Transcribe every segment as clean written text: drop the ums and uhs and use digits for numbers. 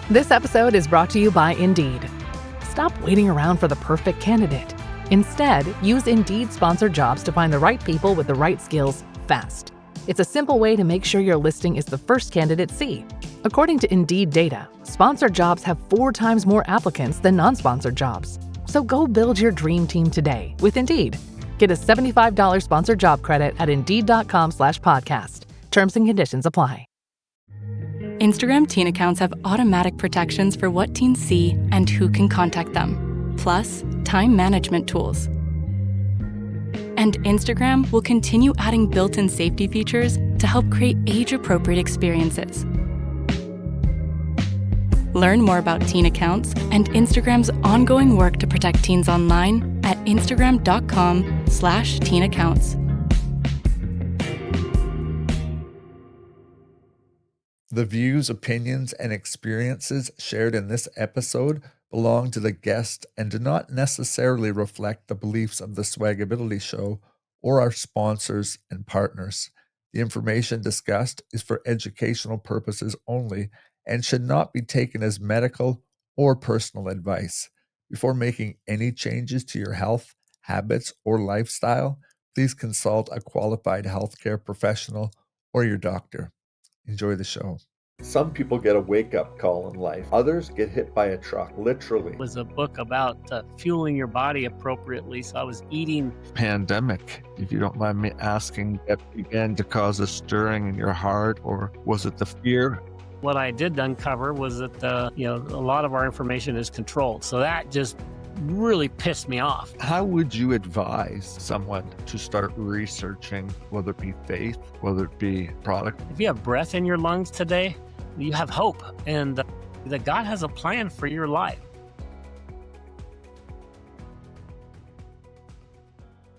This episode is brought to you by Indeed. Stop waiting around for the perfect candidate. Instead, use Indeed sponsored jobs to find the right people with the right skills fast. It's a simple way to make sure your listing is the first candidates see. According to Indeed data, sponsored jobs have 4 times more applicants than non-sponsored jobs. So go build your dream team today with Indeed. Get a $75 sponsored job credit at Indeed.com/podcast. Terms and conditions apply. Instagram teen accounts have automatic protections for what teens see and who can contact them, plus time management tools. And Instagram will continue adding built-in safety features to help create age-appropriate experiences. Learn more about teen accounts and Instagram's ongoing work to protect teens online at instagram.com/teen accounts. The views, opinions, and experiences shared in this episode belong to the guest and do not necessarily reflect the beliefs of the SwagAbility Show or our sponsors and partners. The information discussed is for educational purposes only and should not be taken as medical or personal advice. Before making any changes to your health, habits, or lifestyle, please consult a qualified healthcare professional or your doctor. Enjoy the show. Some people get a wake-up call in life. Others get hit by a truck, literally. It was a book about fueling your body appropriately. So I was eating. Pandemic, if you don't mind me asking, that began to cause a stirring in your heart, or was it the fear? What I did uncover was that a lot of our information is controlled. So that just really pissed me off. How would you advise someone to start researching, whether it be faith, whether it be product? If you have breath in your lungs today, you have hope, and that God has a plan for your life.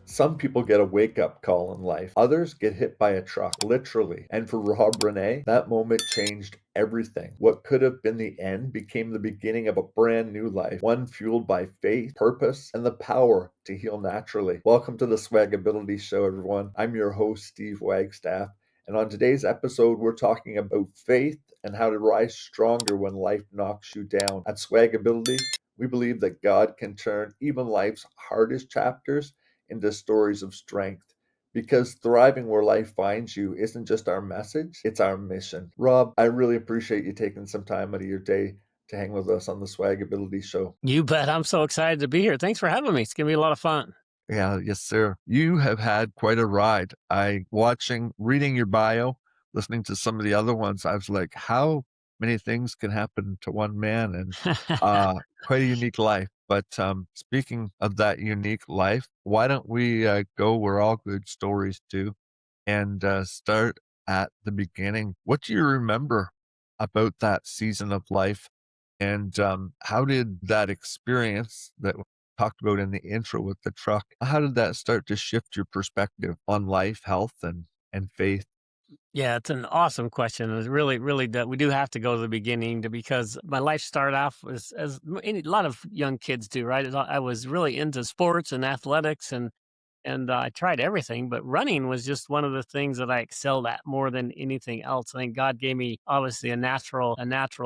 Some people get a wake-up call in life. Others get hit by a truck, literally. And for Rob Renee, that moment changed everything. What could have been the end became the beginning of a brand new life, one fueled by faith, purpose, and the power to heal naturally. Welcome to the SwagAbility Show, everyone. I'm your host, Steve Wagstaff. And on today's episode, we're talking about faith and how to rise stronger when life knocks you down. At SwagAbility, we believe that God can turn even life's hardest chapters into stories of strength, because thriving where life finds you isn't just our message, it's our mission. Rob, I really appreciate you taking some time out of your day to hang with us on the SwagAbility Show. You bet. I'm so excited to be here. Thanks for having me. It's going to be a lot of fun. Yeah, yes, sir. You have had quite a ride. Reading your bio, listening to some of the other ones, I was like, how many things can happen to one man? And quite a unique life. But speaking of that unique life, why don't we go where all good stories do and start at the beginning? What do you remember about that season of life? And how did that experience that we talked about in the intro with the truck, how did that start to shift your perspective on life, health, and faith? Yeah, it's an awesome question. It's really, really, we do have to go to the beginning because my life started off as a lot of young kids do, right? I was really into sports and athletics and I tried everything, but running was just one of the things that I excelled at more than anything else. I think God gave me obviously a natural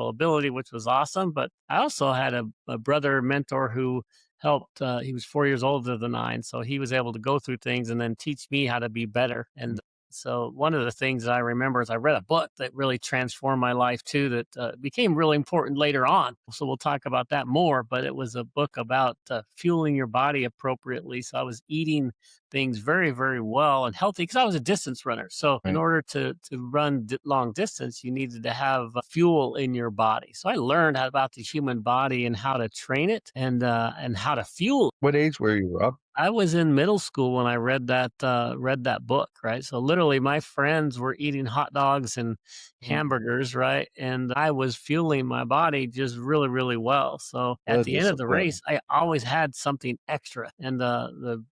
ability, which was awesome. But I also had a brother mentor who helped. He was 4 years older than I, and so he was able to go through things and then teach me how to be better. And so one of the things that I remember is I read a book that really transformed my life too, that became really important later on. So we'll talk about that more, but it was a book about fueling your body appropriately. So I was eating things very, very well and healthy because I was a distance runner. So in order to run long distance, you needed to have fuel in your body. So I learned about the human body and how to train it and how to fuel. What age were you, Rob? I was in middle school when I read that book, right? So literally my friends were eating hot dogs and hamburgers, right? And I was fueling my body just really, really well. So at the end of the race, I always had something extra. And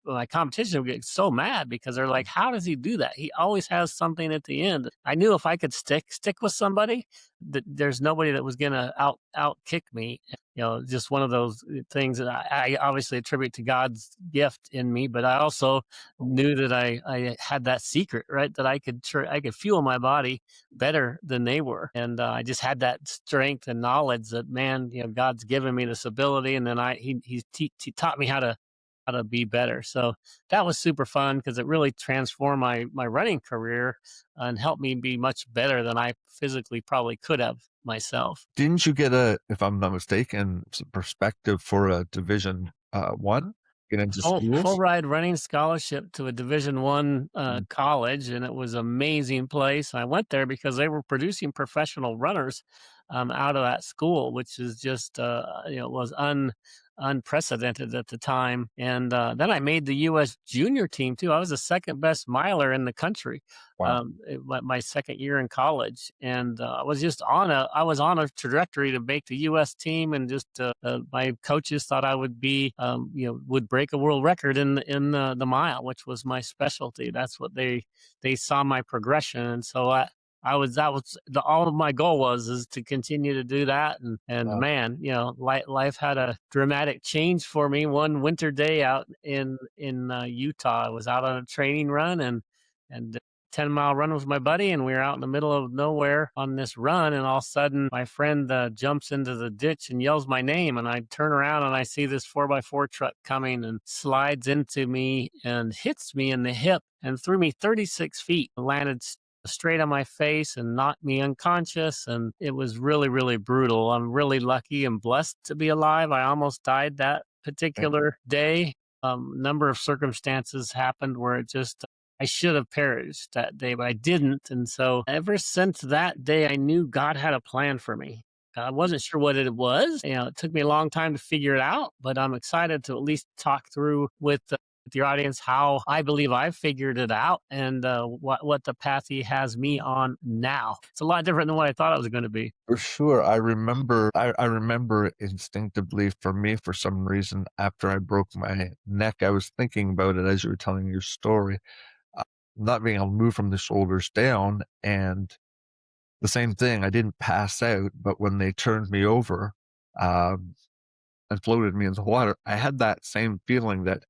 my competition get so mad because they're like, how does he do that? He always has something at the end. I knew if I could stick with somebody, that there's nobody that was going to out kick me. Just one of those things that I obviously attribute to God's gift in me, but I also knew that I had that secret, right? That I could fuel my body better than they were. And I just had that strength and knowledge that, man, God's given me this ability. And then he taught me how to be better. So that was super fun because it really transformed my running career and helped me be much better than I physically probably could have myself. Didn't you get if I'm not mistaken, some perspective for a Division 1? Get into schools? Full ride running scholarship to a Division 1 college, and it was an amazing place. I went there because they were producing professional runners out of that school, which is just was unprecedented at the time. And then I made the U.S. junior team too. I was the second best miler in the country. Wow. My second year in college, and I was on a trajectory to make the U.S. team, and just my coaches thought I would be, would break a world record in the mile, which was my specialty. That's what they saw my progression, and so all of my goal is to continue to do that. And Wow. man, life had a dramatic change for me one winter day out in Utah. I was out on a training run and 10-mile run with my buddy, and we were out in the middle of nowhere on this run, and all of a sudden my friend jumps into the ditch and yells my name, and I turn around and I see this 4x4 truck coming and slides into me and hits me in the hip and threw me 36 feet, landed straight on my face and knocked me unconscious. And it was really, really brutal. I'm really lucky and blessed to be alive. I almost died that particular day. Number of circumstances happened where I should have perished that day, but I didn't. And so ever since that day, I knew God had a plan for me. I wasn't sure what it was. It took me a long time to figure it out, but I'm excited to at least talk through with your audience how I believe I've figured it out, and what the path he has me on now. It's a lot different than what I thought it was going to be. For sure. I remember instinctively, for me, for some reason, after I broke my neck, I was thinking about it as you were telling your story, not being able to move from the shoulders down. And the same thing, I didn't pass out, but when they turned me over and floated me in the water, I had that same feeling that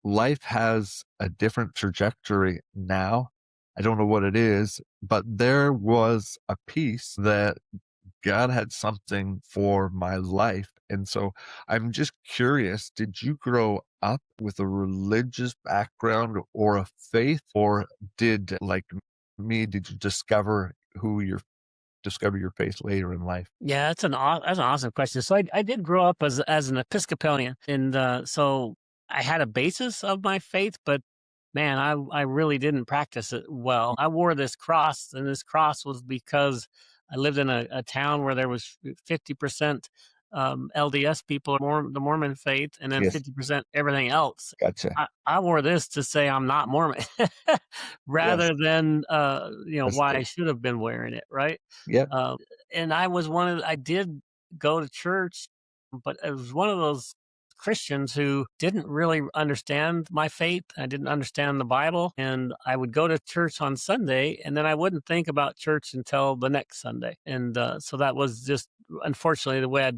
life has a different trajectory now. I don't know what it is, but there was a piece that God had something for my life. And so I'm just curious, did you grow up with a religious background or a faith, or did, like me, did you discover your faith later in life? Yeah, that's an awesome question. So I did grow up as an Episcopalian, and so I had a basis of my faith, but man, I really didn't practice it well. I wore this cross, and this cross was because I lived in a town where there was 50% LDS people, the Mormon faith, and then Yes. 50% everything else. Gotcha. I wore this to say I'm not Mormon, rather than why I should have been wearing it, right? Yep. And I did go to church, but it was one of those Christians who didn't really understand my faith. I didn't understand the Bible, and I would go to church on Sunday, and then I wouldn't think about church until the next Sunday. And so that was just, unfortunately, the way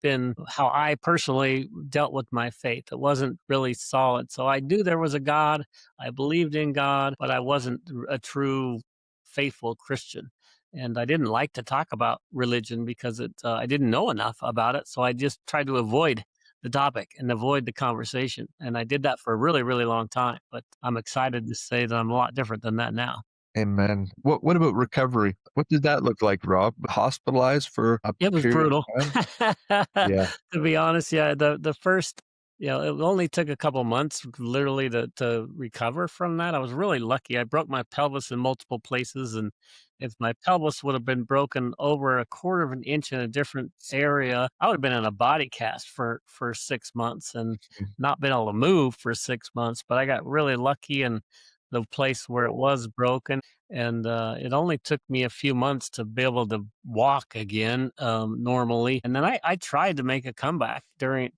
been how I personally dealt with my faith. It wasn't really solid. So I knew there was a God. I believed in God, but I wasn't a true faithful Christian. And I didn't like to talk about religion because I didn't know enough about it. So I just tried to avoid the topic and avoid the conversation. And I did that for a really, really long time. But I'm excited to say that I'm a lot different than that now. Amen. What about recovery? What did that look like, Rob? Hospitalized for a It was period of brutal. time? Yeah. To be honest, yeah. The first, it only took a couple months literally to recover from that. I was really lucky. I broke my pelvis in multiple places, and if my pelvis would have been broken over a quarter of an inch in a different area, I would have been in a body cast for 6 months and not been able to move for 6 months. But I got really lucky in the place where it was broken. And it only took me a few months to be able to walk again normally. And then I tried to make a comeback to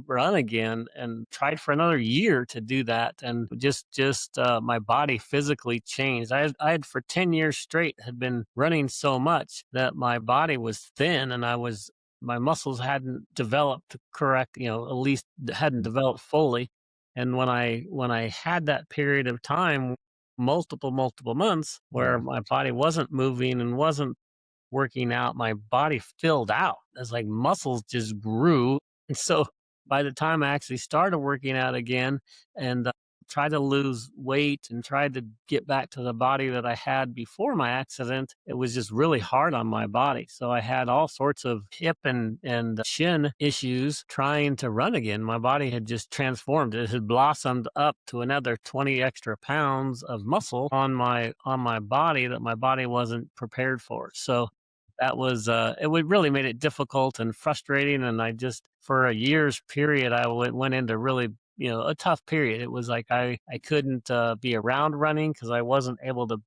run again, and tried for another year to do that. And just my body physically changed. I had for 10 years straight had been running so much that my body was thin, and my muscles hadn't developed correct, at least hadn't developed fully. And when I had that period of time, multiple months, where Yeah. my body wasn't moving and wasn't working out, my body filled out. It's like muscles just grew. And so by the time I actually started working out again, and tried to lose weight and tried to get back to the body that I had before my accident, it was just really hard on my body. So I had all sorts of hip and shin issues trying to run again. My body had just transformed. It had blossomed up to another 20 extra pounds of muscle on my body that my body wasn't prepared for. So that was it would really made it difficult and frustrating. And I just, for a year's period, went into really, a tough period. It was like I couldn't be around running because I wasn't able to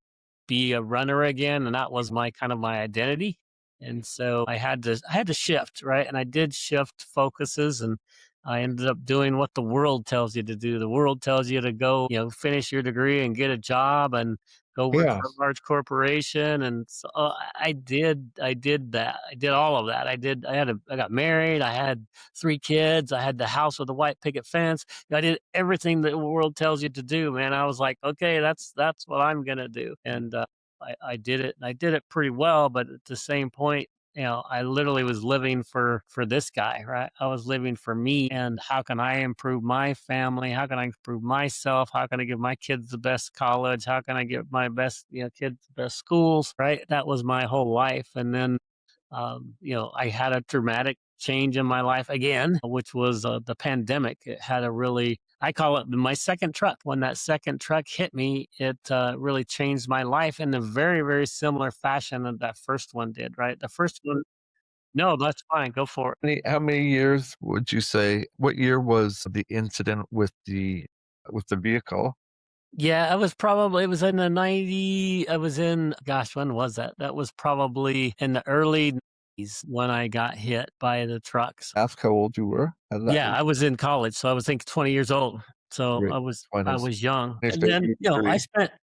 be a runner again, and that was my identity. And so I had to shift, right? And I did shift focuses, and I ended up doing what the world tells you to do. The world tells you to go, finish your degree and get a job and go work Yeah. for a large corporation. And so I did that. I did all of that. I got married. I had 3 kids. I had the house with a white picket fence. I did everything that the world tells you to do, man. I was like, okay, that's what I'm gonna do. And I did it. And I did it pretty well, but at the same point, I literally was living for this guy, right? I was living for me, and how can I improve my family? How can I improve myself? How can I give my kids the best college? How can I give my best, kids the best schools, right? That was my whole life. And then I had a dramatic change in my life again, which was the pandemic. It had a really, I call it my second truck. When that second truck hit me, it really changed my life in a very, very similar fashion that that first one did, right? The first one, no, that's fine. Go for it. How many years would you say? What year was the incident with the vehicle? Yeah, it was in the 90, I was in, gosh, when was that? That was probably in the early 90s when I got hit by the trucks. Ask how old you were. How did that Yeah, I was in college, so I was, think, 20 years old. So great I 20s? was young. You And say then, I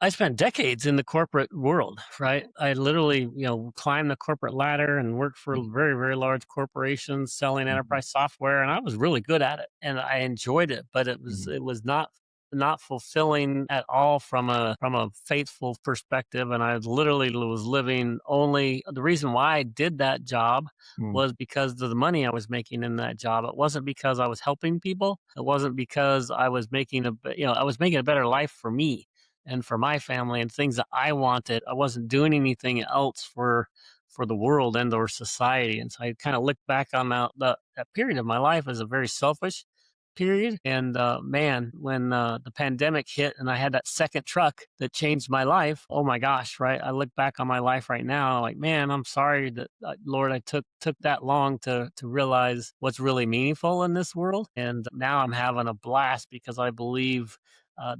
3. spent decades in the corporate world, right? I literally, climbed the corporate ladder and worked for very, very large corporations selling Mhm, enterprise software, and I was really good at it and I enjoyed it, but it was mhm, it was not fulfilling at all from a faithful perspective. And I literally was living only, the reason why I did that job mm, was because of the money I was making in that job. It wasn't because I was helping people. It wasn't because I was I was making a better life for me and for my family and things that I wanted. I wasn't doing anything else for the world and or society. And so I kind of look back on that period of my life as a very selfish period. And man, when the pandemic hit and I had that second truck that changed my life, oh my gosh, right? I look back on my life right now, like, man, I'm sorry that Lord, I took that long to realize what's really meaningful in this world. And now I'm having a blast because I believe.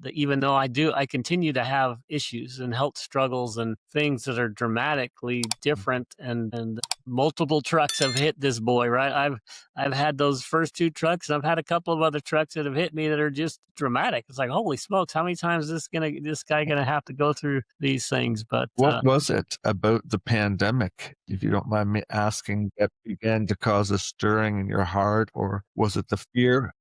That even though I continue to have issues and health struggles and things that are dramatically different, and multiple trucks have hit this boy, right? I've had those first 2 trucks, and I've had a couple of other trucks that have hit me that are just dramatic. It's like, holy smokes, how many times is this guy gonna have to go through these things? But What was it about the pandemic, if you don't mind me asking, that began to cause a stirring in your heart? Or was it the fear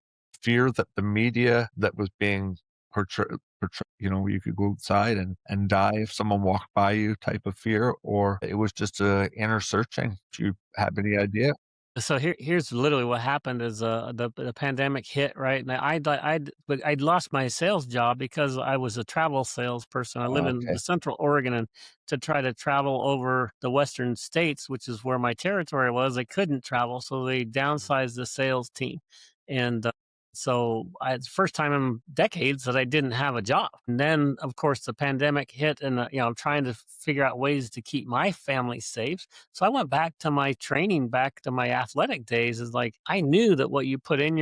that the media that was being you could go outside and die if someone walked by you type of fear? Or it was just a inner searching? Do you have any idea? So here's literally what happened is the pandemic hit, right? And I'd lost my sales job because I was a travel salesperson. I live in Okay. the Central Oregon, and to try to travel over the Western states, which is where my territory was, I couldn't travel, so they downsized the sales team. And so it's the first time in decades that I didn't have a job. And then, of course, the pandemic hit, and I'm trying to figure out ways to keep my family safe. So I went back to my training, back to my athletic days. Is like, I knew that what you put in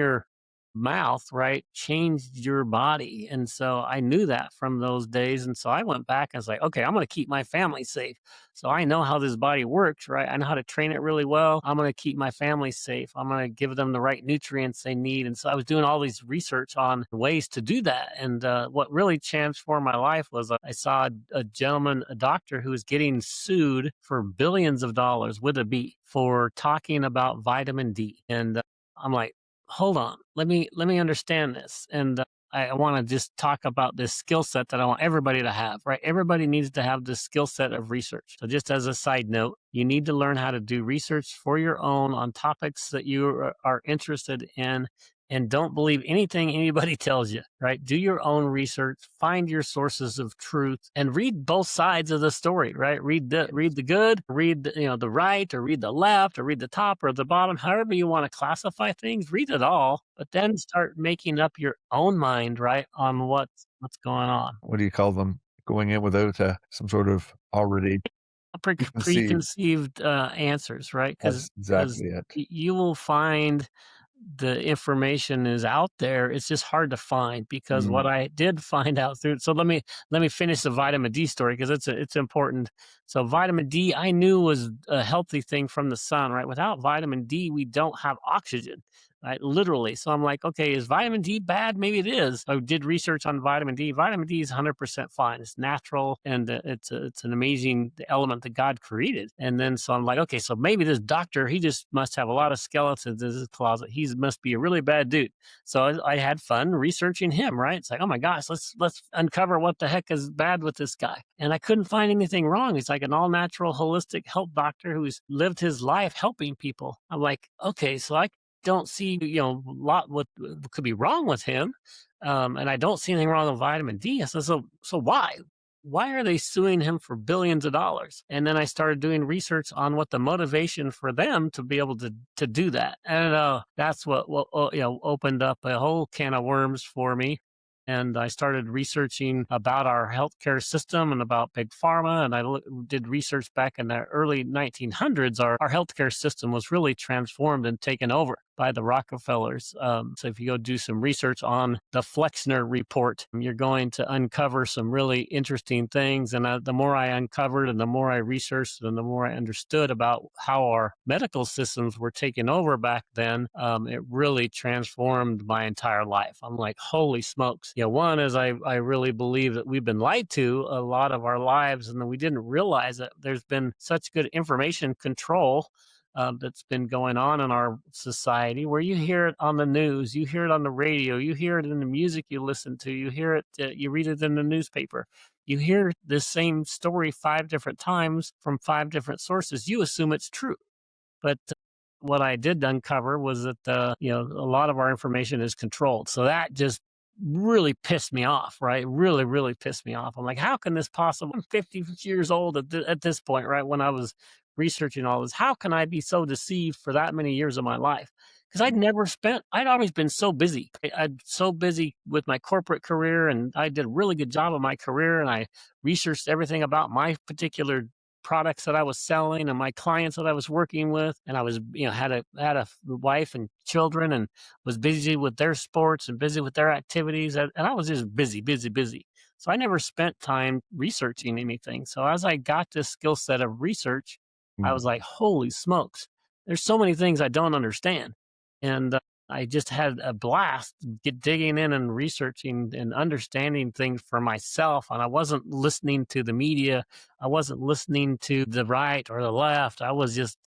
mouth, right, changed your body. And so I knew that from those days. And so I went back and was like, okay, I'm going to keep my family safe. So I know how this body works, right? I know how to train it really well. I'm going to keep my family safe. I'm going to give them the right nutrients they need. And so I was doing all these research on ways to do that. And what really transformed my life was I saw a gentleman, a doctor, who was getting sued for billions of dollars with a B for talking about vitamin D. And I'm like, hold on, let me understand this. And I want to just talk about this skill set that I want everybody to have, right? Everybody needs to have this skill set of research. So just as a side note, you need to learn how to do research for your own on topics that you are interested in, and don't believe anything anybody tells you, right? Do your own research, find your sources of truth, and read both sides of the story, right? Read the good, read the right, or read the left, or read the top or the bottom, however you want to classify things. Read it all, but then start making up your own mind, right, on what's going on. What do you call them? Going in without some sort of already preconceived. Preconceived answers, right? That's exactly it. You will find the information is out there. It's just hard to find, because what I did find out through. So let me finish the vitamin D story, because it's important. So vitamin D, I knew, was a healthy thing from the sun, right? Without vitamin D, we don't have oxygen, right? Literally. So I'm like, okay, is vitamin D bad? Maybe it is. I did research on vitamin D. Vitamin D is 100% fine. It's natural, and it's an amazing element that God created. And then so I'm like, okay, so maybe this doctor, he just must have a lot of skeletons in his closet. He must be a really bad dude. So I had fun researching him, right? It's like, oh my gosh, let's uncover what the heck is bad with this guy. And I couldn't find anything wrong. He's like an all natural, holistic health doctor who's lived his life helping people. I'm like, okay, so I don't see, a lot what could be wrong with him. And I don't see anything wrong with vitamin D. I said, so why? Why are they suing him for billions of dollars? And then I started doing research on what the motivation for them to be able to do that. And that's what opened up a whole can of worms for me. And I started researching about our healthcare system and about big pharma. And I did research back in the early 1900s. Our healthcare system was really transformed and taken over by the Rockefellers. So if you go do some research on the Flexner report, you're going to uncover some really interesting things. And the more I uncovered and the more I researched and the more I understood about how our medical systems were taken over back then, it really transformed my entire life. I'm like, holy smokes. One is I really believe that we've been lied to a lot of our lives, and that we didn't realize that there's been such good information control that's been going on in our society, where you hear it on the news, you hear it on the radio, you hear it in the music you listen to, you hear it, you read it in the newspaper. You hear the same story 5 different times from 5 different sources. You assume it's true. But what I did uncover was that, a lot of our information is controlled. So that just really pissed me off, right? Really, really pissed me off. I'm like, how can this possibly? I'm 50 years old at this point, right? When I was researching all this, how can I be so deceived for that many years of my life? Because I'd always been so busy. I'd so busy with my corporate career, and I did a really good job of my career, and I researched everything about my particular products that I was selling and my clients that I was working with. And I was, had a wife and children, and was busy with their sports and busy with their activities. And I was just busy. So I never spent time researching anything. So as I got this skill set of research, I was like, holy smokes, there's so many things I don't understand. And I just had a blast digging in and researching and understanding things for myself. And I wasn't listening to the media. I wasn't listening to the right or the left. I was just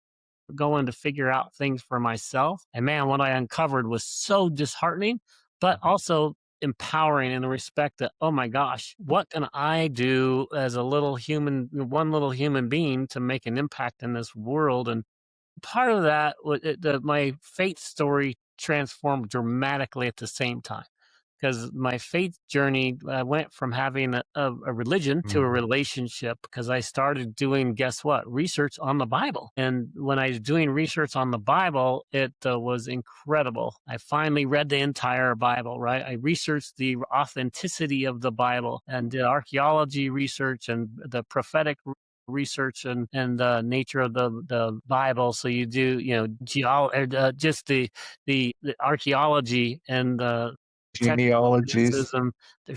going to figure out things for myself. And man, what I uncovered was so disheartening, but also empowering in the respect that, oh my gosh, what can I do as one little human being to make an impact in this world? And part of that was my faith story transformed dramatically at the same time, because my faith journey went from having a religion to a relationship, because I started doing, guess what, research on the Bible. And when I was doing research on the Bible, it was incredible. I finally read the entire Bible, right? I researched the authenticity of the Bible and did archaeology research and the prophetic research and nature of the Bible. So you do, just the archaeology and the technical Genealogies. criticism. Yeah.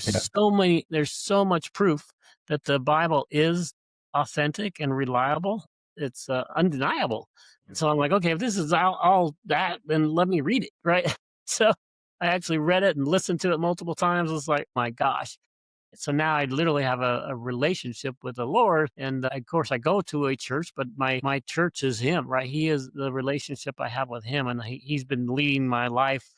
There's so much proof that the Bible is authentic and reliable. It's undeniable. And so I'm like, okay, if this is all that, then let me read it, right? So I actually read it and listened to it multiple times. It's like, my gosh. So now I literally have a relationship with the Lord. And of course, I go to a church, but my church is Him, right? He is the relationship I have with Him. And he's been leading my life,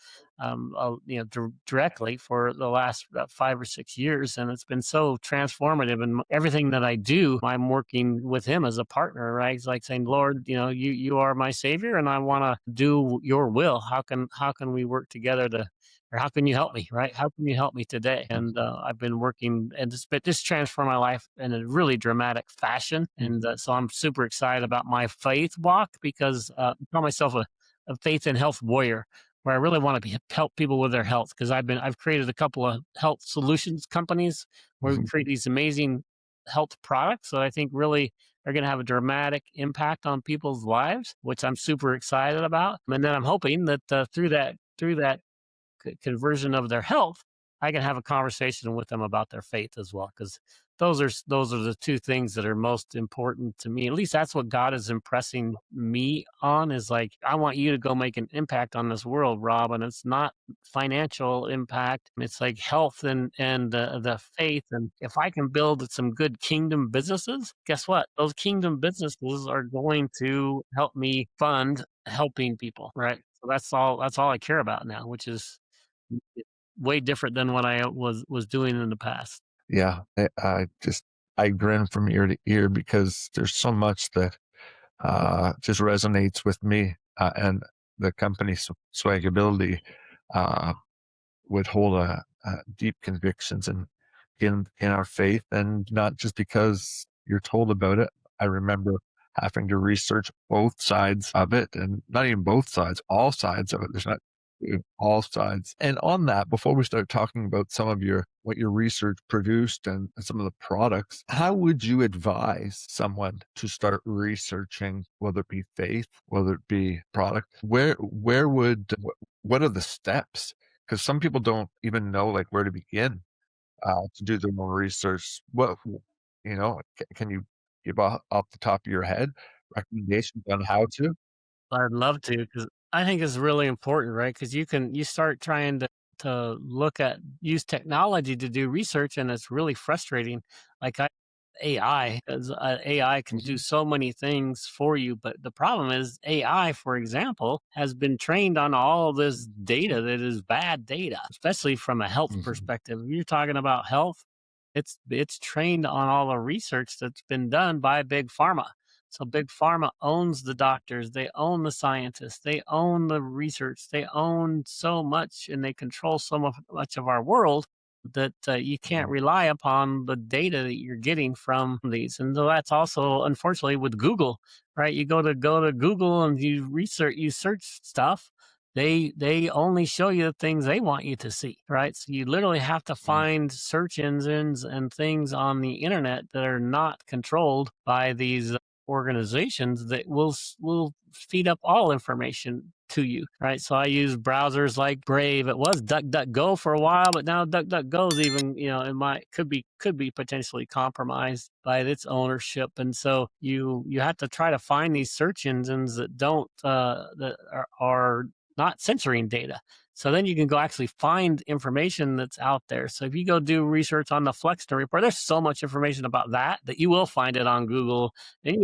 directly for the last 5 or 6 years. And it's been so transformative. And everything that I do, I'm working with Him as a partner, right? It's like saying, Lord, you are my Savior, and I want to do your will. How can we work together or how can you help me, right? How can you help me today? And I've been working, and this transformed my life in a really dramatic fashion. And so I'm super excited about my faith walk, because I call myself a faith and health warrior, where I really want to help people with their health, because I've created a couple of health solutions companies where we create these amazing health products that I think really are going to have a dramatic impact on people's lives, which I'm super excited about. And then I'm hoping that through that conversion of their health, I can have a conversation with them about their faith as well, because those are the two things that are most important to me. At least that's what God is impressing me on, is like, I want you to go make an impact on this world, Rob. And it's not financial impact. It's like health and the faith. And if I can build some good kingdom businesses, guess what? Those kingdom businesses are going to help me fund helping people, right? So that's all I care about now, which is way different than what I was doing in the past. Yeah. I grin from ear to ear, because there's so much that just resonates with me, and the company SwagAbility would hold deep convictions in our faith, and not just because you're told about it. I remember having to research both sides of it, and not even both sides, all sides of it. There's not all sides. And on that, before we start talking about what your research produced and some of the products, how would you advise someone to start researching, whether it be faith, whether it be product? What are the steps? Because some people don't even know like where to begin to do their own research. Can you give off the top of your head recommendations on how to? I'd love to, because I think it's really important, right? Because you start trying to use technology to do research, and it's really frustrating. Like AI, because AI can do so many things for you, but the problem is AI, for example, has been trained on all this data that is bad data, especially from a health perspective. If you're talking about health, it's trained on all the research that's been done by big pharma. So big pharma owns the doctors, they own the scientists, they own the research, they own so much, and they control much of our world that you can't rely upon the data that you're getting from these. And so that's also, unfortunately, with Google, right? You go to Google and you search stuff. They only show you the things they want you to see, right? So you literally have to find search engines and things on the internet that are not controlled by these organizations that will feed up all information to you, right? So I use browsers like Brave. It was DuckDuckGo for a while, but now DuckDuckGo is even, could be potentially compromised by its ownership. And so you have to try to find these search engines that don't that are not censoring data. So then you can go actually find information that's out there. So if you go do research on the Flexner report, there's so much information about that you will find it on Google. And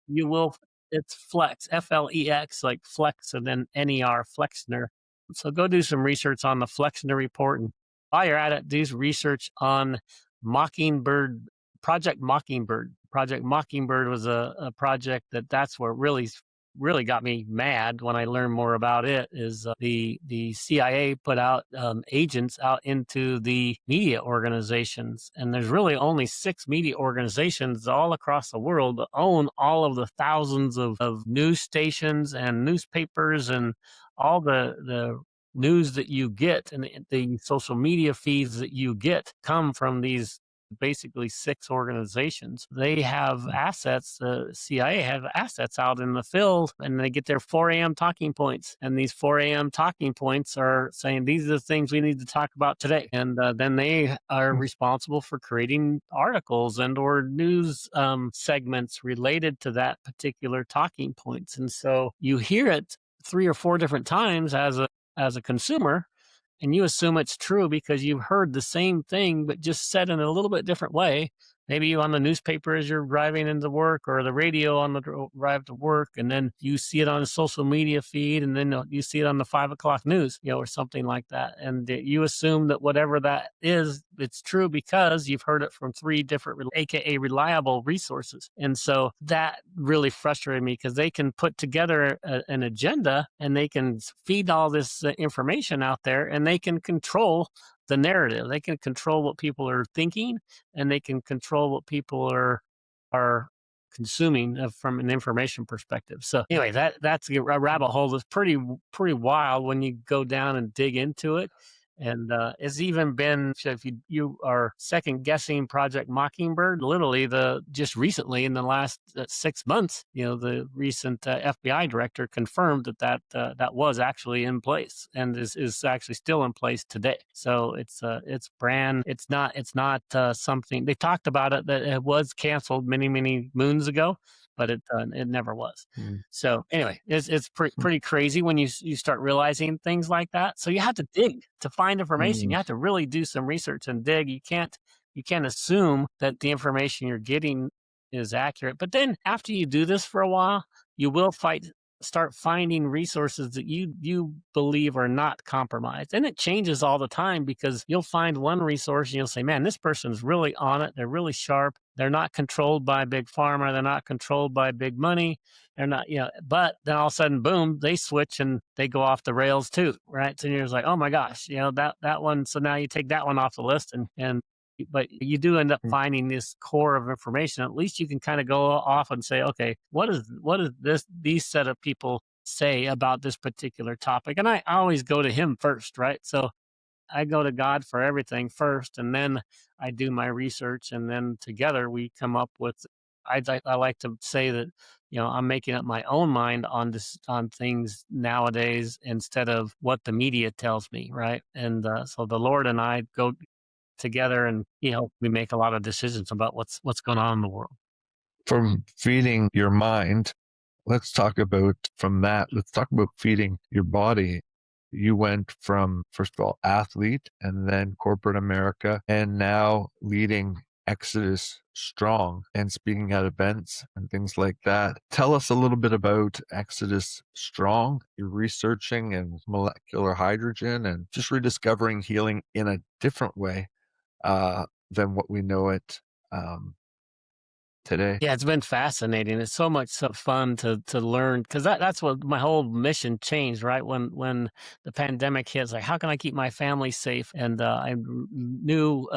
you will, it's Flex, Flex, like Flex, and then NER, Flexner. So go do some research on the Flexner report. And while you're at it, do research on Mockingbird, Project Mockingbird. Project Mockingbird was a project that's where really got me mad when I learned more about it. Is the CIA put out agents out into the media organizations, and there's really only 6 media organizations all across the world that own all of the thousands of news stations and newspapers and all the news that you get, and the social media feeds that you get come from these basically 6 organizations. They have assets, the CIA have assets out in the field, and they get their 4 a.m. talking points. And these 4 a.m. talking points are saying, these are the things we need to talk about today. And then they are responsible for creating articles and or news segments related to that particular talking points. And so you hear it 3 or 4 different times as a consumer, and you assume it's true because you've heard the same thing, but just said in a little bit different way. Maybe you on the newspaper as you're driving into work, or the radio on the drive to work, and then you see it on a social media feed, and then you see it on the 5 o'clock news, or something like that. And you assume that whatever that is, it's true because you've heard it from 3 different, AKA reliable resources. And so that really frustrated me because they can put together an agenda, and they can feed all this information out there, and they can control the narrative. They can control what people are thinking, and they can control what people are consuming from an information perspective. So anyway, that's a rabbit hole that's pretty wild when you go down and dig into it. And it's even been, if you are second guessing Project Mockingbird, literally just recently in the last 6 months, the recent FBI director confirmed that was actually in place and is actually still in place today. So it's not something they talked about it, that it was canceled many moons ago, but it never was. So anyway, it's pretty crazy when you start realizing things like that. So you have to dig to find information. You have to really do some research and dig. You can't assume that the information you're getting is accurate. But then after you do this for a while, you will start finding resources that you believe are not compromised. And it changes all the time, because you'll find one resource and you'll say, man, this person's really on it. They're really sharp. They're not controlled by big pharma. They're not controlled by big money. They're not, but then all of a sudden, boom, they switch and they go off the rails too, right? So you're just like, oh my gosh, that one. So now you take that one off the list, but you do end up finding this core of information. At least you can kind of go off and say, okay, what is these set of people say about this particular topic? And I always go to him first, right? So I go to God for everything first, and then I do my research, and then together we come up with. I like to say that I'm making up my own mind on things nowadays instead of what the media tells me, right? And so the Lord and I go together, and he helped me make a lot of decisions about what's going on in the world. From feeding your mind, let's talk about feeding your body. You went from, first of all, athlete, and then corporate America, and now leading Exodus Strong and speaking at events and things like that. Tell us a little bit about Exodus Strong. You're researching and molecular hydrogen and just rediscovering healing in a different way than what we know it today. Yeah, it's been fascinating. It's so much fun to learn, because that's what my whole mission changed, right? When the pandemic hit, it's like, how can I keep my family safe? And I knew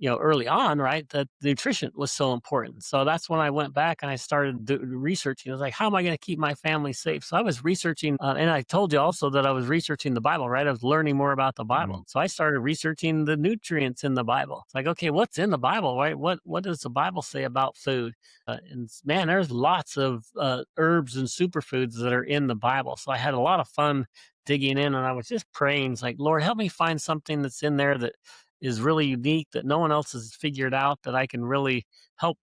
early on, right, that nutrition was so important. So that's when I went back and I started researching. I was like, how am I going to keep my family safe? So I was researching, and I told you also that I was researching the Bible, right? I was learning more about the Bible. So I started researching the nutrients in the Bible. It's like, okay, what's in the Bible, right? What does the Bible say about food? And man, there's lots of herbs and superfoods that are in the Bible. So I had a lot of fun digging in, and I was just praying. It's like, Lord, help me find something that's in there that is really unique, that no one else has figured out, that I can really help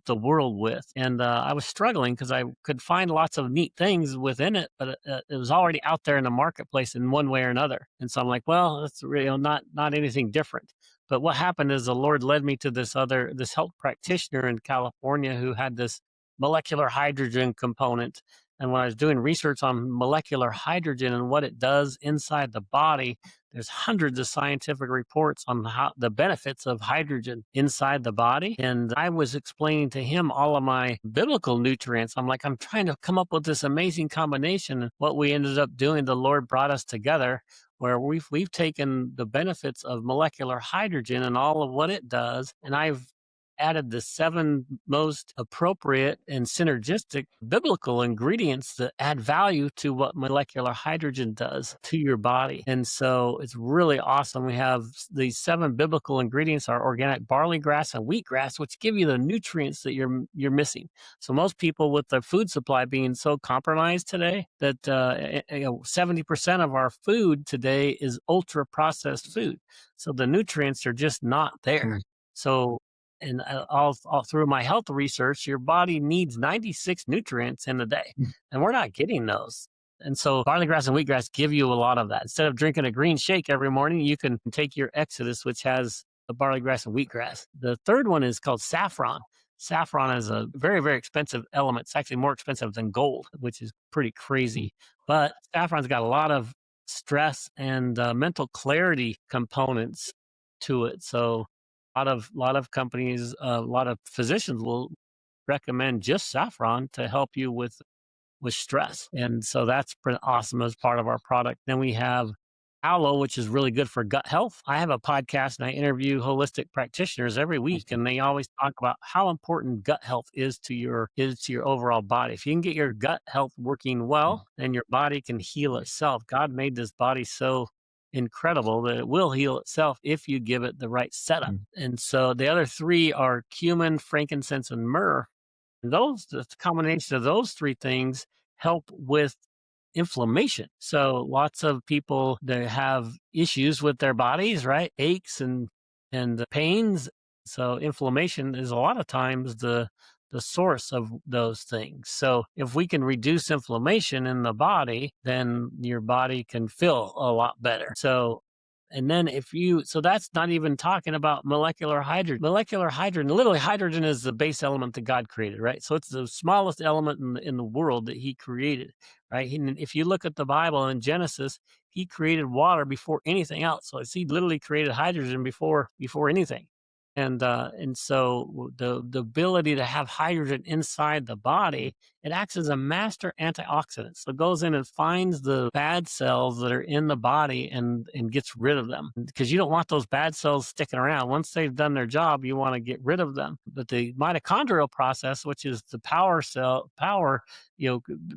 the world with. And I was struggling because I could find lots of neat things within it, but it was already out there in the marketplace in one way or another. And so I'm like, well, that's really not anything different. But what happened is the Lord led me to this health practitioner in California who had this molecular hydrogen component. And when I was doing research on molecular hydrogen and what it does inside the body, there's hundreds of scientific reports on the benefits of hydrogen inside the body. And I was explaining to him all of my biblical nutrients. I'm like, I'm trying to come up with this amazing combination. What we ended up doing, the Lord brought us together, where we've taken the benefits of molecular hydrogen and all of what it does, and I've added the 7 most appropriate and synergistic biblical ingredients that add value to what molecular hydrogen does to your body. And so it's really awesome. We have these 7 biblical ingredients are organic barley grass and wheatgrass, which give you the nutrients that you're missing. So most people, with their food supply being so compromised today, that 70% of our food today is ultra processed food. So the nutrients are just not there. So, and all through my health research, your body needs 96 nutrients in a day, and we're not getting those. And so barley grass and wheatgrass give you a lot of that. Instead of drinking a green shake every morning, you can take your Exodus, which has the barley grass and wheatgrass. The third one is called saffron. Saffron is a very, very expensive element. It's actually more expensive than gold, which is pretty crazy. But saffron's got a lot of stress and mental clarity components to it. So lot of companies, a lot of physicians will recommend just saffron to help you with stress. And so that's pretty awesome as part of our product. Then we have aloe, which is really good for gut health. I have a podcast and I interview holistic practitioners every week, and they always talk about how important gut health is to your overall body. If you can get your gut health working well, then your body can heal itself. God made this body so incredible that it will heal itself if you give it the right setup. And so the other 3 are cumin, frankincense, and myrrh. The combination of those 3 things help with inflammation. So lots of people that have issues with their bodies, right? Aches and pains. So inflammation is a lot of times the source of those things. So if we can reduce inflammation in the body, then your body can feel a lot better. So, and then so that's not even talking about molecular hydrogen. Molecular hydrogen, literally hydrogen is the base element that God created, right? So it's the smallest element in the world that he created, right? And if you look at the Bible in Genesis, he created water before anything else. So he literally created hydrogen before anything. And so the ability to have hydrogen inside the body, it acts as a master antioxidant. So it goes in and finds the bad cells that are in the body and gets rid of them, because you don't want those bad cells sticking around. Once they've done their job, you want to get rid of them. But the mitochondrial process, which is the power,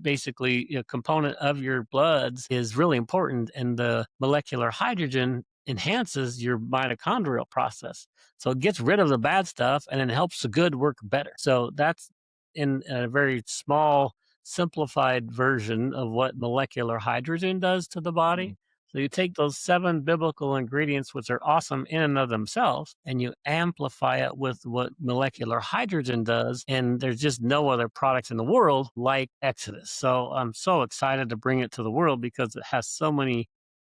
basically component of your bloods, is really important. And the molecular hydrogen enhances your mitochondrial process. So it gets rid of the bad stuff and it helps the good work better. So that's in a very small, simplified version of what molecular hydrogen does to the body. So you take those 7 biblical ingredients, which are awesome in and of themselves, and you amplify it with what molecular hydrogen does. And there's just no other products in the world like Exodus. So I'm so excited to bring it to the world because it has so many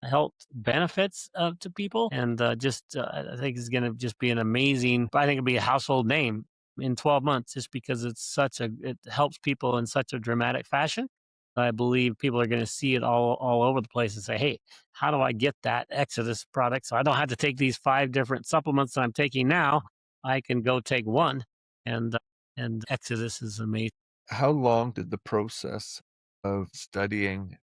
health benefits to people. And I think it's going to just be an amazing, I think it'll be a household name in 12 months, just because it helps people in such a dramatic fashion. I believe people are going to see it all over the place and say, hey, how do I get that Exodus product? So I don't have to take these 5 different supplements that I'm taking now. I can go take one, and Exodus is amazing. How long did the process of studying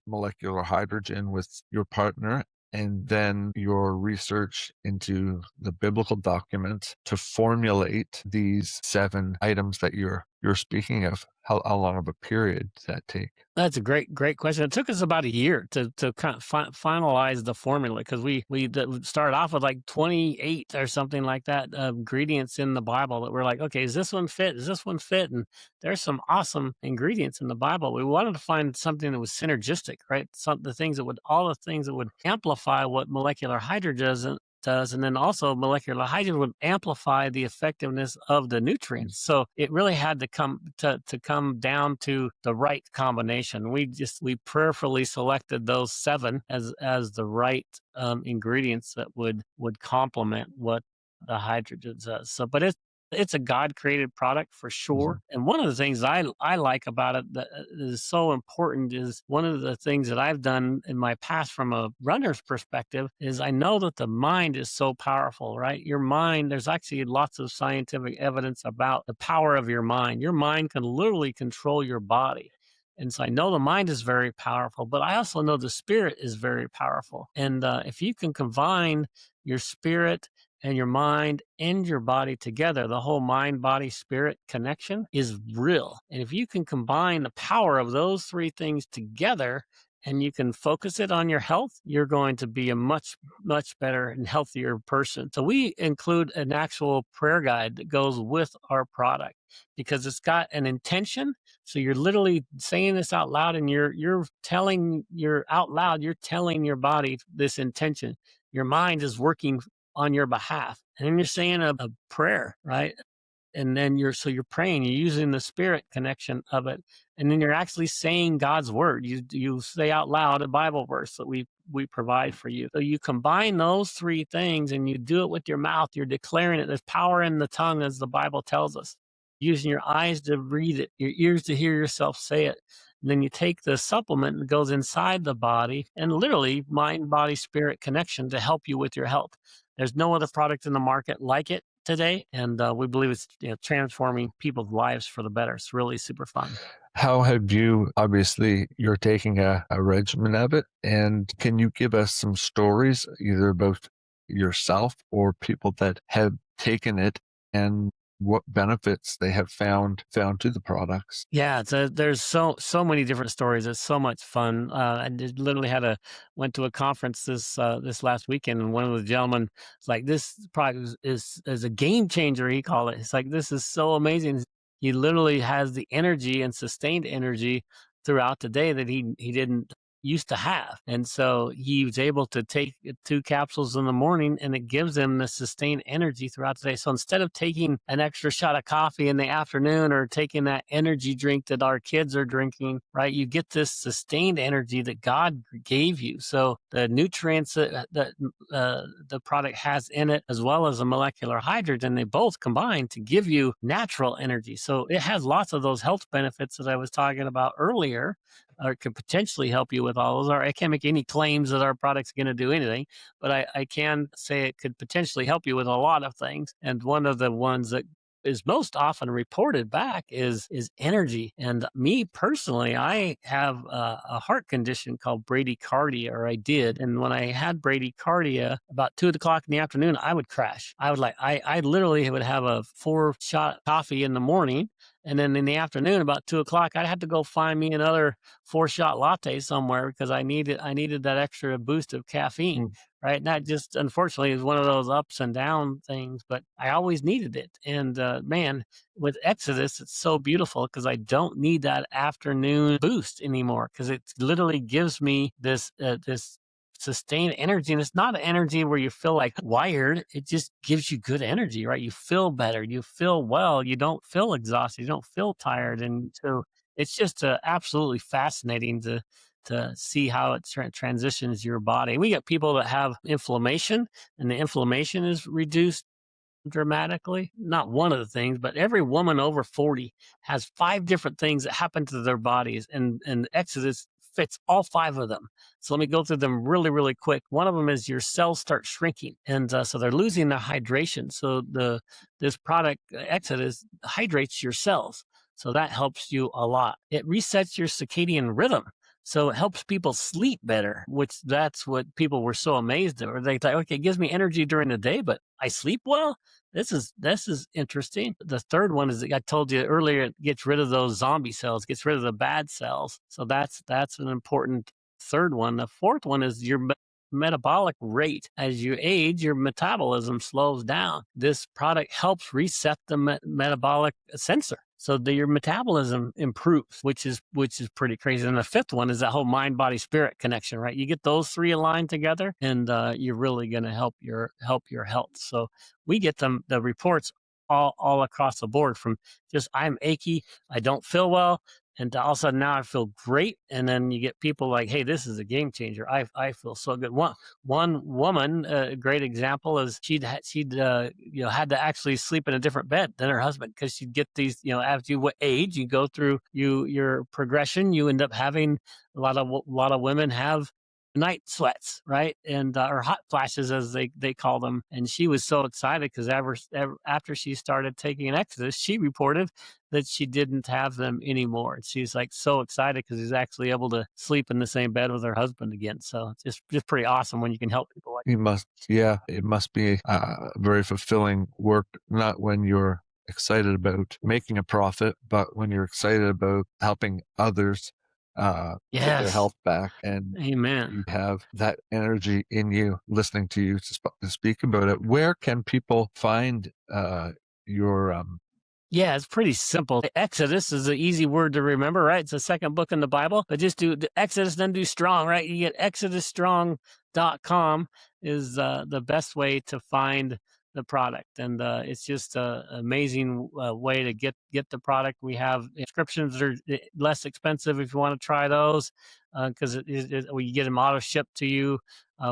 molecular hydrogen with your partner and then your research into the biblical document to formulate these 7 items that you're speaking of, how long of a period did that take? That's a great question. It took us about a year to kind of finalize the formula, because we started off with like 28 or something like that ingredients in the Bible that we're like, okay, does this one fit? Does this one fit? And there's some awesome ingredients in the Bible. We wanted to find something that was synergistic, right? All the things that would amplify what molecular hydrogen does, and then also molecular hydrogen would amplify the effectiveness of the nutrients. So it really had to come down to the right combination. We prayerfully selected those 7 as the right ingredients that would complement what the hydrogen does. So, but it's a God-created product for sure. And one of the things I like about it that is so important is, one of the things that I've done in my past from a runner's perspective is, I know that the mind is so powerful, right? Your mind, there's actually lots of scientific evidence about the power of your mind. Your mind can literally control your body. And so I know the mind is very powerful, but I also know the spirit is very powerful. And if you can combine your spirit and your mind and your body together. The whole mind, body, spirit connection is real. And if you can combine the power of those three things together and you can focus it on your health, you're going to be a much, much better and healthier person. So we include an actual prayer guide that goes with our product because it's got an intention. So you're literally saying this out loud and you're telling you're telling your body this intention. Your mind is working on your behalf. And then you're saying a prayer, right? And then you're praying, you're using the spirit connection of it. And then you're actually saying God's word. You say out loud a Bible verse that we provide for you. So you combine those three things and you do it with your mouth. You're declaring it. There's power in the tongue, as the Bible tells us. Using your eyes to read it, your ears to hear yourself say it. And then you take the supplement that goes inside the body and literally mind, body, spirit connection to help you with your health. There's no other product in the market like it today, and we believe it's transforming people's lives for the better. It's really super fun. How have you, obviously, you're taking a regimen of it, and can you give us some stories, either about yourself or people that have taken it and what benefits they have found to the products? Yeah, there's so many different stories. It's so much fun. I literally went to a conference this last weekend, and one of the gentlemen was like, "This product is a game changer." He called it. It's like, "This is so amazing." He literally has the energy and sustained energy throughout the day that he didn't used to have. And so he was able to take 2 capsules in the morning and it gives him the sustained energy throughout the day. So instead of taking an extra shot of coffee in the afternoon or taking that energy drink that our kids are drinking, right, you get this sustained energy that God gave you. So the nutrients that the product has in it, as well as the molecular hydrogen, they both combine to give you natural energy. So it has lots of those health benefits that I was talking about earlier, or could potentially help you with all those. I can't make any claims that our product's going to do anything, but I can say it could potentially help you with a lot of things. And one of the ones that is most often reported back is energy. And me personally, I have a heart condition called bradycardia, or I did. And when I had bradycardia, about 2 o'clock in the afternoon, I would crash. I literally would have a 4-shot coffee in the morning. And then in the afternoon, about 2 o'clock, I'd have to go find me another 4-shot latte somewhere because I needed that extra boost of caffeine. Right. And that just, unfortunately, is one of those ups and down things, but I always needed it. And man, with Exodus, it's so beautiful because I don't need that afternoon boost anymore because it literally gives me this sustained energy. And it's not energy where you feel like wired. It just gives you good energy, right? You feel better. You feel well. You don't feel exhausted. You don't feel tired. And so it's just absolutely fascinating to see how it transitions your body. We get people that have inflammation, and the inflammation is reduced dramatically. Not one of the things, but every woman over 40 has 5 different things that happen to their bodies, and Exodus fits all 5 of them. So let me go through them really, really quick. One of them is your cells start shrinking, and so they're losing their hydration. So this product, Exodus, hydrates your cells. So that helps you a lot. It resets your circadian rhythm. So it helps people sleep better, which that's what people were so amazed at. Or they thought, okay, it gives me energy during the day, but I sleep well. This is interesting. The third one is, I told you earlier, it gets rid of those zombie cells, gets rid of the bad cells. So that's an important third one. The fourth one is your metabolic rate. As you age, your metabolism slows down. This product helps reset the metabolic sensor, so that your metabolism improves, which is pretty crazy. And the fifth one is that whole mind, body, spirit connection, right? You get those 3 aligned together, and you're really going to help your health. So we get the reports all across the board, from just, I'm achy, I don't feel well, and all of a sudden now I feel great. And then you get people like, hey, this is a game changer. I feel so good. One woman, a great example, is she'd had to actually sleep in a different bed than her husband, because she'd get these, as you age, you go through your progression, you end up having a lot of women have night sweats, right? And or hot flashes, as they call them. And she was so excited because after she started taking Exodus, she reported that she didn't have them anymore. And she's like so excited because she's actually able to sleep in the same bed with her husband again. So it's just pretty awesome when you can help people like that. You must, yeah, it must be very fulfilling work, not when you're excited about making a profit, but when you're excited about helping others get their Yes. health back, and Amen. you have that energy in you listening to you to speak about it. Where can people find your Yeah, it's pretty simple. Exodus is an easy word to remember, right? It's the second book in the Bible, but just do the Exodus, then do strong, right? You get exodusstrong.com is the best way to find the product. And it's just an amazing way to get the product. We have subscriptions that are less expensive if you want to try those because we get them auto shipped to you.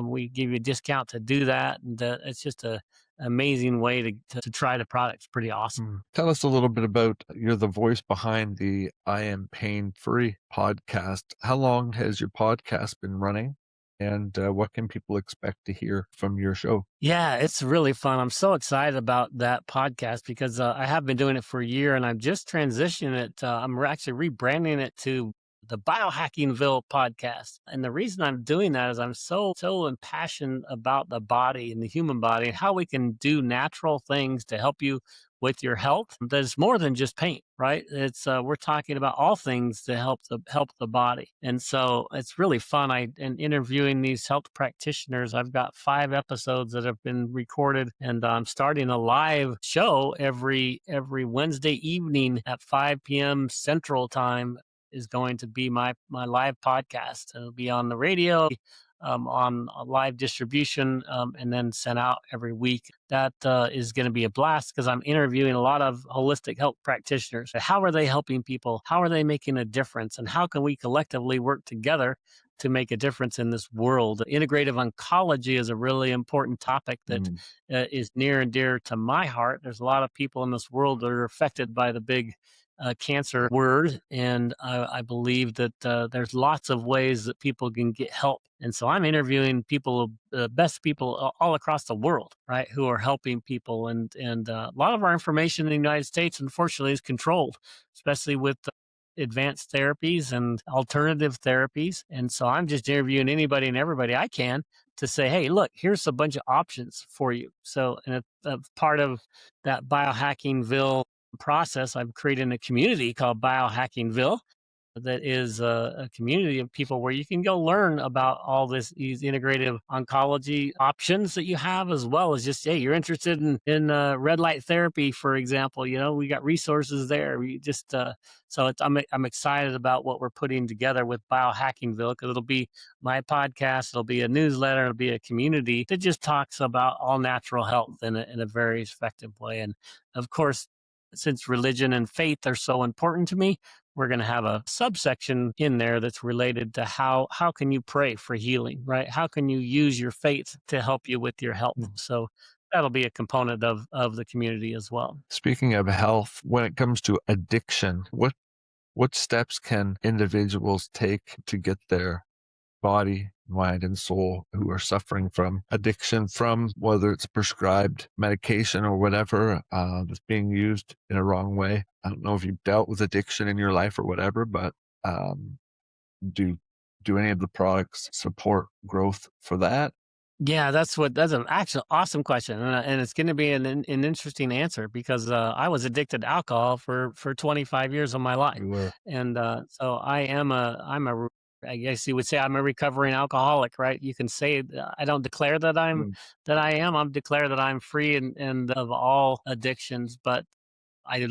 We give you a discount to do that. And it's just a amazing way to try the product. It's pretty awesome. Tell us a little bit about, you're the voice behind the I Am Pain Free podcast. How long has your podcast been running? And what can people expect to hear from your show? Yeah, it's really fun. I'm so excited about that podcast because I have been doing it for a year and I'm just transitioning it. I'm actually rebranding it to the Biohackingville podcast. And the reason I'm doing that is I'm so impassioned about the body and the human body and how we can do natural things to help you with your health. There's more than just pain, right? It's we're talking about all things to help the body, and so it's really fun. And interviewing these health practitioners. I've got 5 episodes that have been recorded, and I'm starting a live show every Wednesday evening at 5 p.m. Central Time. Is going to be my live podcast. It'll be on the radio, on a live distribution, and then sent out every week. That is going to be a blast because I'm interviewing a lot of holistic health practitioners. How are they helping people? How are they making a difference? And how can we collectively work together to make a difference in this world? Integrative oncology is a really important topic that is near and dear to my heart. There's a lot of people in this world that are affected by the big cancer word. And I believe that there's lots of ways that people can get help. And so I'm interviewing people, best people all across the world, right, who are helping people. And a lot of our information in the United States, unfortunately, is controlled, especially with advanced therapies and alternative therapies. And so I'm just interviewing anybody and everybody I can to say, hey, look, here's a bunch of options for you. So, and a part of that Biohackingville process, I'm creating a community called Biohackingville that is a community of people where you can go learn about all these integrative oncology options that you have, as well as just, hey, you're interested in red light therapy, for example. We got resources there. We just I'm excited about what we're putting together with Biohackingville, because it'll be my podcast, it'll be a newsletter, it'll be a community that just talks about all natural health in a very effective way. And of course, since religion and faith are so important to me, we're going to have a subsection in there that's related to how can you pray for healing, right? How can you use your faith to help you with your health? So that'll be a component of the community as well. Speaking of health, when it comes to addiction, what steps can individuals take to get their body, mind, and soul who are suffering from addiction, from whether it's prescribed medication or whatever that's being used in a wrong way? I don't know if you've dealt with addiction in your life or whatever, but do any of the products support growth for that? Yeah, that's an actual awesome question, and it's going to be an interesting answer because I was addicted to alcohol for 25 years of my life, You were. and so I'm I guess you would say I'm a recovering alcoholic, right? You can say I don't declare that I'm declare that I'm free and of all addictions, but I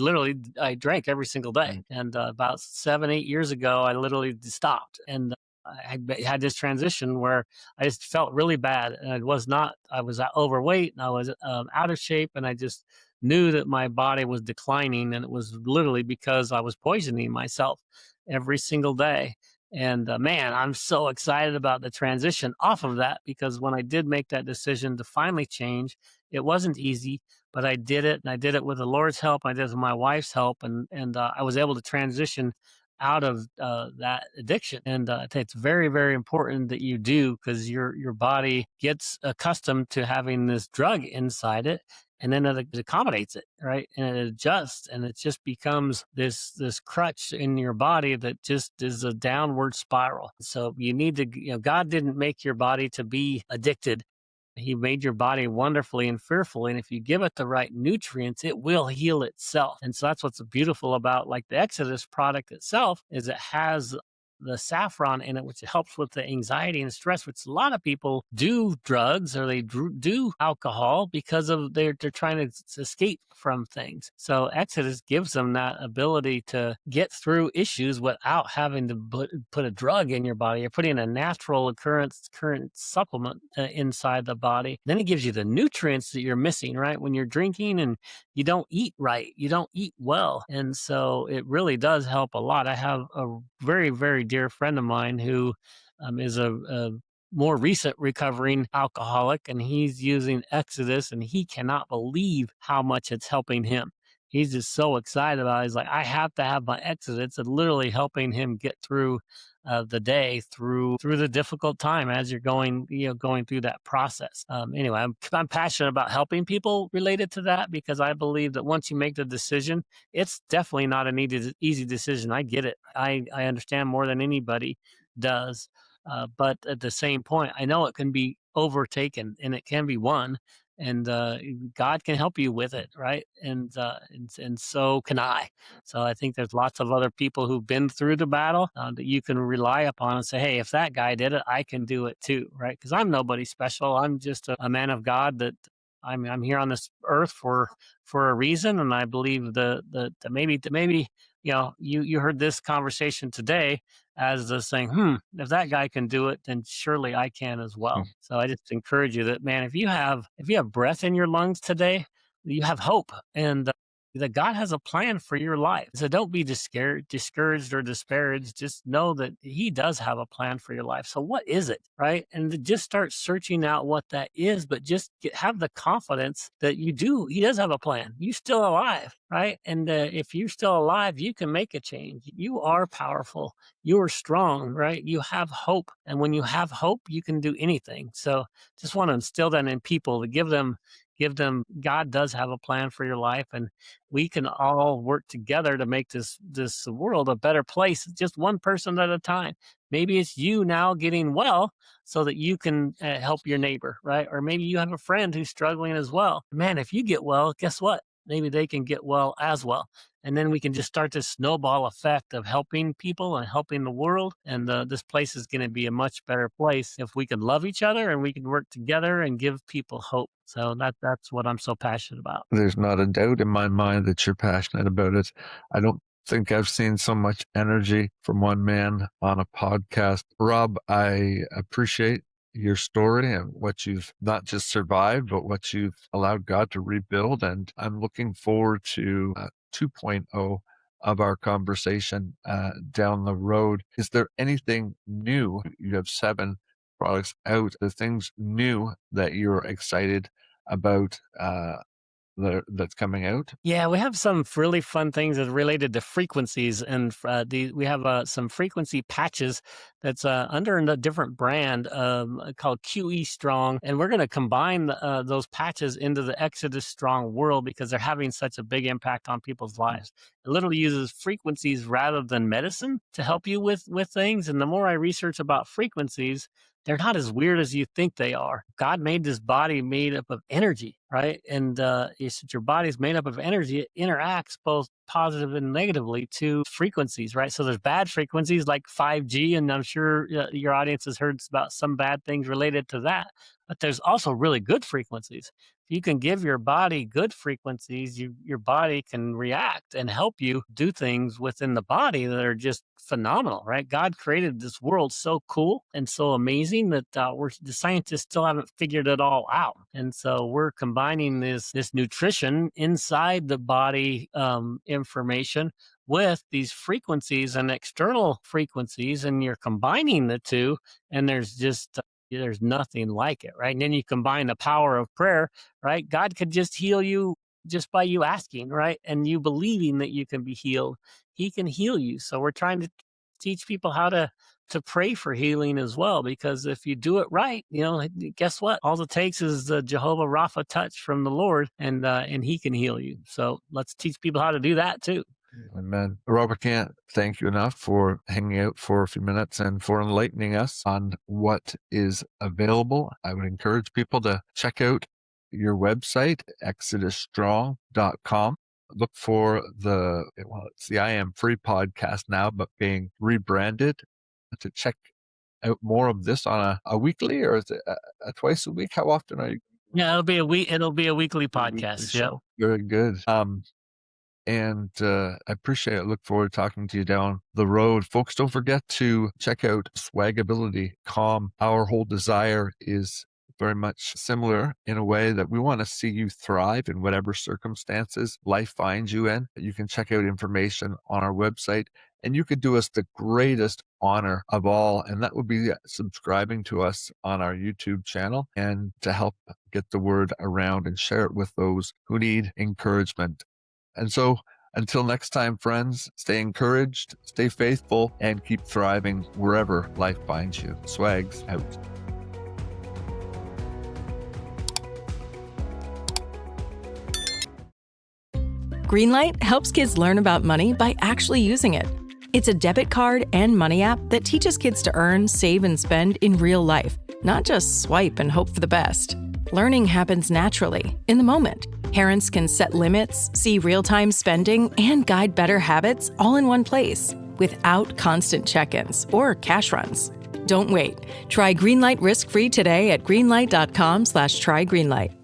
drank every single day. And about 7-8 years ago, I literally stopped. And I had this transition where I just felt really bad. And I was overweight and I was out of shape. And I just knew that my body was declining. And it was literally because I was poisoning myself every single day. And man, I'm so excited about the transition off of that, because when I did make that decision to finally change, it wasn't easy, but I did it, and I did it with the Lord's help. I did it with my wife's help, and I was able to transition out of that addiction. And I think it's very, very important that you do, because your body gets accustomed to having this drug inside it, and then it accommodates it, right? And it adjusts, and it just becomes this crutch in your body that just is a downward spiral. So you need to, God didn't make your body to be addicted. He made your body wonderfully and fearfully, and if you give it the right nutrients, it will heal itself. And so that's what's beautiful about like the Exodus product itself, is it has the saffron in it, which helps with the anxiety and stress, which a lot of people do drugs or they do alcohol because of they're trying to escape from things. So Exodus gives them that ability to get through issues without having to put a drug in your body. You're putting a natural current supplement inside the body. Then it gives you the nutrients that you're missing, right? When you're drinking and you don't eat right, you don't eat well. And so it really does help a lot. I have a very, very dear friend of mine who is a more recent recovering alcoholic, and he's using Exodus, and he cannot believe how much it's helping him. He's just so excited about it. He's like, I have to have my Exodus. It's literally helping him get through the day, through the difficult time as you're going through that process. Anyway, I'm passionate about helping people related to that, because I believe that once you make the decision, it's definitely not an easy decision. I get it. I understand more than anybody does. But at the same point, I know it can be overtaken and it can be won, and God can help you with it, right? And so can I. So I think there's lots of other people who've been through the battle that you can rely upon and say, hey, if that guy did it, I can do it too, right? Because I'm nobody special. I'm just a man of God that I'm here on this earth for a reason, and I believe that maybe you heard this conversation today as the saying, if that guy can do it, then surely I can as well. So I just encourage you that, man, if you have breath in your lungs today, you have hope, and that God has a plan for your life. So don't be discouraged or disparaged. Just know that He does have a plan for your life. So what is it, right? And to just start searching out what that is, but just have the confidence that you do. He does have a plan. You're still alive, right? And if you're still alive, you can make a change. You are powerful. You are strong, right? You have hope. And when you have hope, you can do anything. So just want to instill that in people, to give them God does have a plan for your life, and we can all work together to make this world a better place, just one person at a time. Maybe it's you now getting well so that you can help your neighbor, right? Or maybe you have a friend who's struggling as well. Man, if you get well, guess what? Maybe they can get well as well. And then we can just start this snowball effect of helping people and helping the world. And this place is going to be a much better place if we can love each other and we can work together and give people hope. So that's what I'm so passionate about. There's not a doubt in my mind that you're passionate about it. I don't think I've seen so much energy from one man on a podcast. Rob, I appreciate your story and what you've not just survived, but what you've allowed God to rebuild. And I'm looking forward to 2.0 of our conversation down the road. Is there anything new? You have 7 products out. The things new that you're excited about that's coming out? Yeah, we have some really fun things that are related to frequencies, and we have some frequency patches that's under a different brand called QE Strong, and we're going to combine those patches into the Exodus Strong world because they're having such a big impact on people's lives. It literally uses frequencies rather than medicine to help you with things, and the more I research about frequencies, they're not as weird as you think they are. God made this body made up of energy, right? And since your body's made up of energy, it interacts both positive and negatively to frequencies, right? So there's bad frequencies like 5G, and I'm sure your audience has heard about some bad things related to that. But there's also really good frequencies. If you can give your body good frequencies, your body can react and help you do things within the body that are just phenomenal, right? God created this world so cool and so amazing that the scientists still haven't figured it all out. And so we're combining this nutrition inside the body information with these frequencies and external frequencies, and you're combining the two, and there's nothing like it, right? And then you combine the power of prayer, right? God could just heal you just by you asking, right? And you believing that you can be healed, he can heal you. So we're trying to teach people how to pray for healing as well, because if you do it right, guess what? All it takes is the Jehovah Rapha touch from the Lord, and he can heal you. So let's teach people how to do that too. Amen. Rob, I can't thank you enough for hanging out for a few minutes and for enlightening us on what is available. I would encourage people to check out your website, exodusstrong.com. Look for it's the I Am Free podcast now, but being rebranded, to check out more of this on a weekly, or is it a twice a week? How often are you? Yeah, it'll be a weekly podcast. Yeah. Very good. And I appreciate it. Look forward to talking to you down the road. Folks, don't forget to check out SwagAbility.com. Our whole desire is very much similar in a way that we want to see you thrive in whatever circumstances life finds you in. You can check out information on our website, and you could do us the greatest honor of all, and that would be subscribing to us on our YouTube channel, and to help get the word around and share it with those who need encouragement. And so until next time, friends, stay encouraged, stay faithful, and keep thriving wherever life finds you. Swags out. Greenlight helps kids learn about money by actually using it. It's a debit card and money app that teaches kids to earn, save, and spend in real life, not just swipe and hope for the best. Learning happens naturally, in the moment. Parents can set limits, see real-time spending, and guide better habits all in one place, without constant check-ins or cash runs. Don't wait. Try Greenlight risk-free today at greenlight.com/trygreenlight.